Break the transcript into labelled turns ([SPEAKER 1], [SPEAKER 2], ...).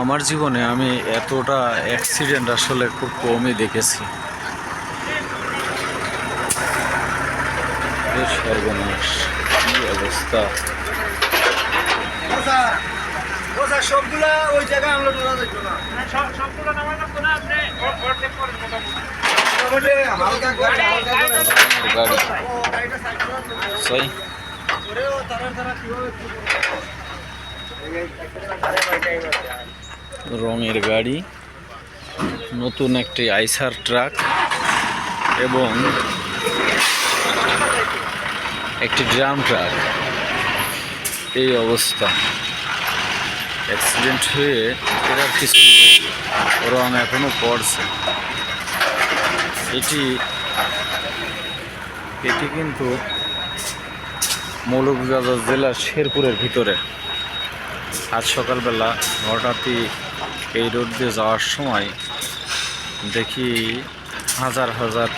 [SPEAKER 1] আমার জীবনে আমি এতটা অ্যাক্সিডেন্ট আসলে খুব কমই দেখেছি। সর্বনাশ, কি অবস্থা!
[SPEAKER 2] সবগুলা ওই জায়গায় আনলোড করা যেত না,
[SPEAKER 3] সবগুলো নামানো লাগতো না, আপনি অর্ধেক করেন মোটামুটি।
[SPEAKER 2] হালকা
[SPEAKER 1] গাড়ি সই রঙের গাড়ি, নতুন একটি আইসার ট্রাক এবং একটি ড্রাম ট্রাক। এই অবস্থা, অ্যাক্সিডেন্ট হয়ে এরা কিছু রং এখনো পড়ছে। এটি কিন্তু মৌলভীবাজার জেলার শেরপুরের ভিতরে। আজ সকালবেলা হঠাৎই এই রোড দিয়ে যাওয়ার সময় দেখি হাজার হাজার